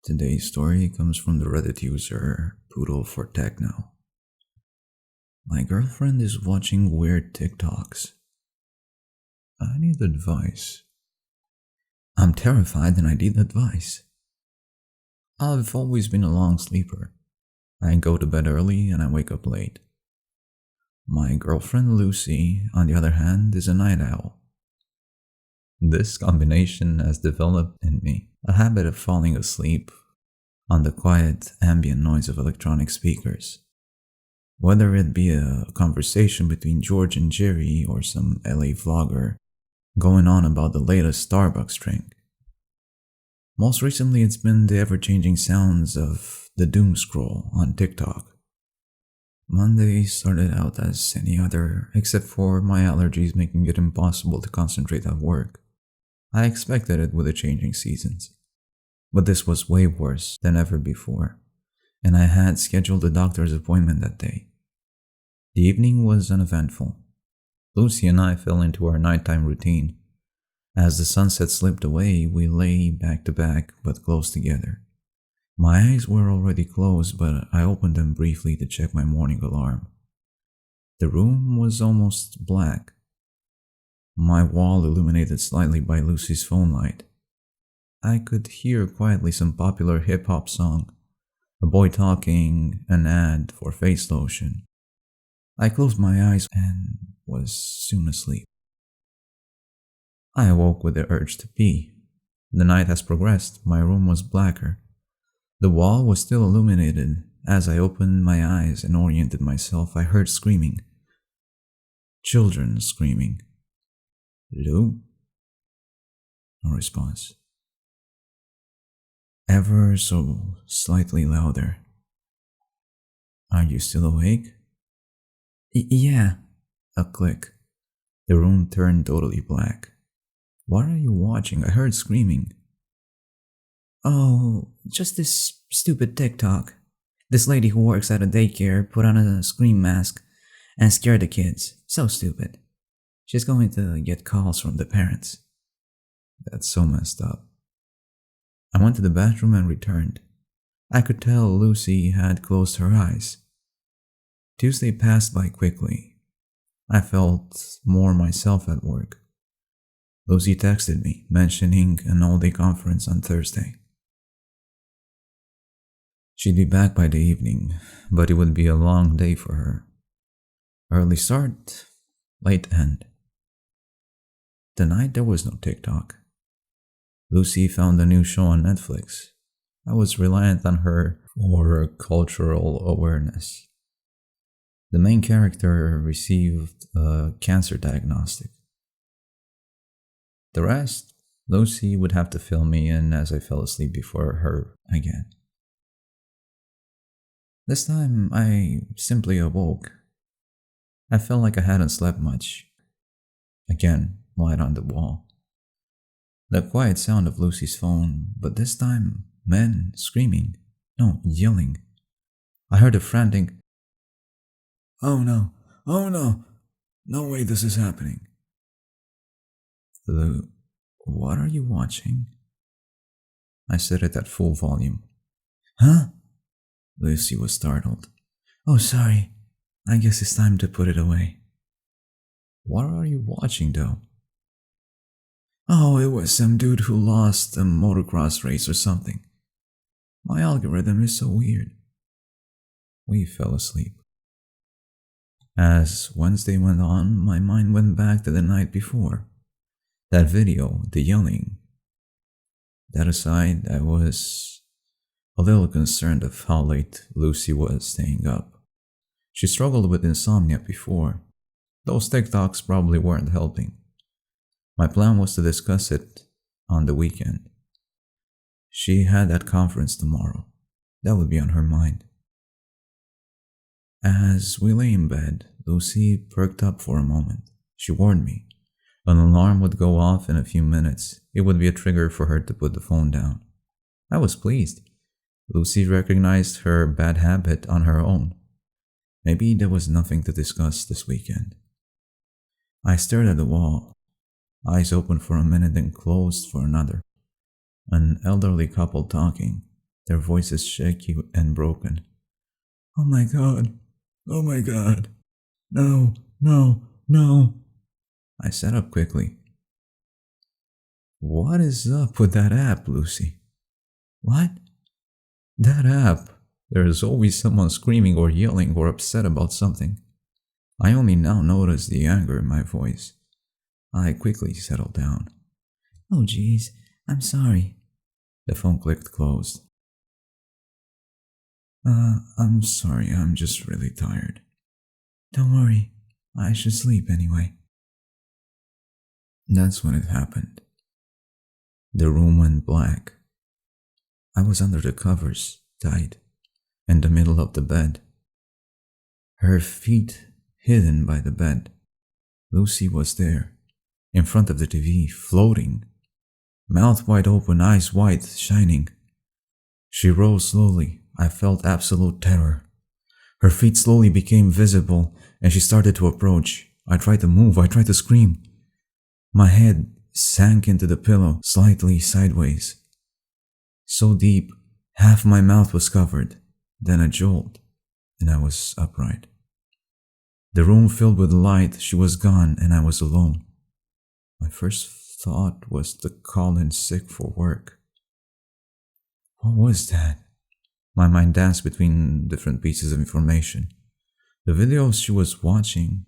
Today's story comes from the Reddit user Poodle for Techno. My girlfriend is watching weird Tik Toks. I need advice. I'm terrified and I need advice. I've always been a long sleeper. I go to bed early and I wake up late. My girlfriend Lucy, on the other hand, is a night owl. This combination has developed in me a habit of falling asleep on the quiet ambient noise of electronic speakers. Whether it be a conversation between George and Jerry or some LA vlogger going on about the latest Starbucks drink. Most recently, it's been the ever-changing sounds of the doom scroll on TikTok. Monday started out as any other, except for my allergies making it impossible to concentrate at work. I expected it with the changing seasons. But this was way worse than ever before, and I had scheduled a doctor's appointment that day. The evening was uneventful. Lucy and I fell into our nighttime routine. As the sunset slipped away, we lay back to back but close together. My eyes were already closed, but I opened them briefly to check my morning alarm. The room was almost black. My wall illuminated slightly by Lucy's phone light. I could hear quietly some popular hip-hop song, a boy talking, an ad for face lotion. I closed my eyes and was soon asleep. I awoke with the urge to pee. The night has progressed. My room was blacker. The wall was still illuminated. As I opened my eyes and oriented myself, I heard screaming. Children screaming. Lou? No response. Ever so slightly louder. Are you still awake? Yeah. A click. The room turned totally black. What are you watching? I heard screaming. Oh, just this stupid TikTok. This lady who works at a daycare put on a scream mask and scared the kids. So stupid. She's going to get calls from the parents. That's so messed up. I went to the bathroom and returned. I could tell Lucy had closed her eyes. Tuesday passed by quickly. I felt more myself at work. Lucy texted me, mentioning an all-day conference on Thursday. She'd be back by the evening, but it would be a long day for her. Early start, late end. Tonight there was no TikTok. Lucy found a new show on Netflix. I was reliant on her for cultural awareness. The main character received a cancer diagnostic. The rest, Lucy would have to fill me in as I fell asleep before her again. This time, I simply awoke. I felt like I hadn't slept much. Again, light on the wall. The quiet sound of Lucy's phone, but this time, men screaming. No, yelling. I heard a frantic, "Oh no, oh no, no way this is happening." Lou, what are you watching? I said it at full volume. Huh? Lucy was startled. Oh, sorry. I guess it's time to put it away. What are you watching though? Oh, it was some dude who lost a motocross race or something. My algorithm is so weird. We fell asleep. As Wednesday went on, my mind went back to the night before. That video, the yelling. That aside, I was a little concerned of how late Lucy was staying up. She struggled with insomnia before. Those TikToks probably weren't helping. My plan was to discuss it on the weekend. She had that conference tomorrow. That would be on her mind. As we lay in bed, Lucy perked up for a moment. She warned me. An alarm would go off in a few minutes. It would be a trigger for her to put the phone down. I was pleased. Lucy recognized her bad habit on her own. Maybe there was nothing to discuss this weekend. I stared at the wall. Eyes open for a minute and closed for another. An elderly couple talking. their voices shaky and broken. "Oh my god! Oh my god! No, no, no!" I sat up quickly. "What is up with that app, Lucy?" "What?" "That app. There is always someone screaming or yelling or upset about something." I only now noticed the anger in my voice. I quickly settled down. "Oh jeez, I'm sorry." The phone clicked closed. I'm sorry, I'm just really tired." "Don't worry, I should sleep anyway." That's when it happened. The room went black. I was under the covers, tight, in the middle of the bed. Her feet hidden by the bed. Lucy was there, in front of the TV, floating, mouth wide open, eyes wide, shining. She rose slowly. I felt absolute terror. Her feet slowly became visible, and she started to approach. I tried to move, I tried to scream. My head sank into the pillow, slightly sideways. So deep, half my mouth was covered. Then a jolt, and I was upright. The room filled with light. She was gone, and I was alone. My first thought was to call in sick for work. What was that? My mind danced between different pieces of information. The videos she was watching,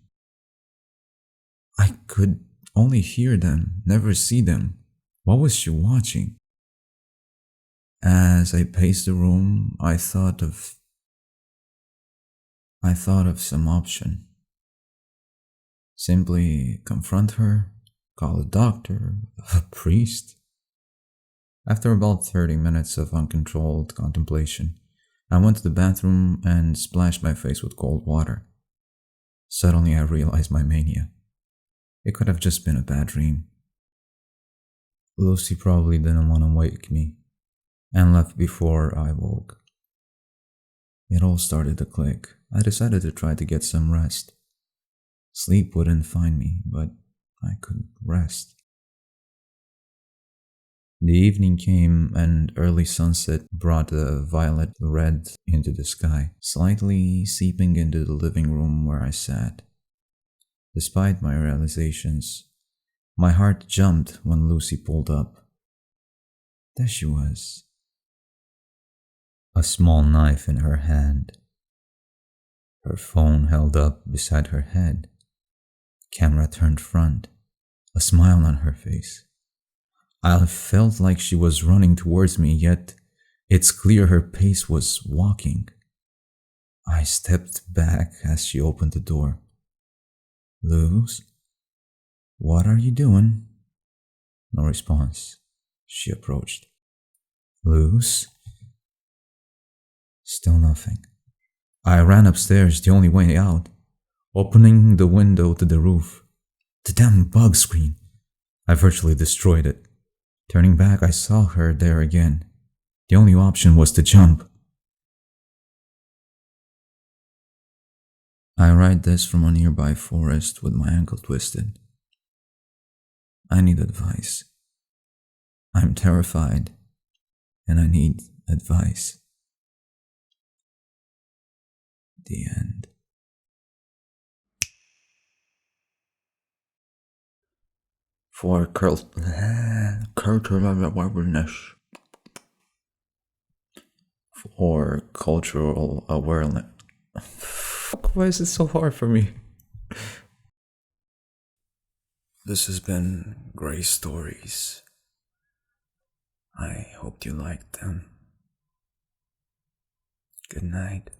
I could only hear them, never see them. What was she watching? As I paced the room, I thought of some option. Simply confront her, call a doctor, a priest. After about 30 minutes of uncontrolled contemplation, I went to the bathroom and splashed my face with cold water. Suddenly I realized my mania. It could have just been a bad dream. Lucy probably didn't want to wake me and left before I woke. It all started to click. I decided to try to get some rest. Sleep wouldn't find me, but I couldn't rest. The evening came and early sunset brought a violet red into the sky, slightly seeping into the living room where I sat. Despite my realizations, my heart jumped when Lucy pulled up. There she was, a small knife in her hand, her phone held up beside her head, camera turned front, a smile on her face. I felt like she was running towards me, yet it's clear her pace was walking. I stepped back as she opened the door. "Luz, what are you doing?" No response. She approached. "Luz?" Still nothing. I ran upstairs, the only way out, opening the window to the roof. The damn bug screen. I virtually destroyed it. Turning back, I saw her there again. The only option was to jump. I write this from a nearby forest with my ankle twisted. I need advice. I'm terrified, and I need advice. The end. For cultural awareness. For cultural awareness. Fuck, why is it so hard for me? This has been Grey Stories. I hope you liked them. Good night.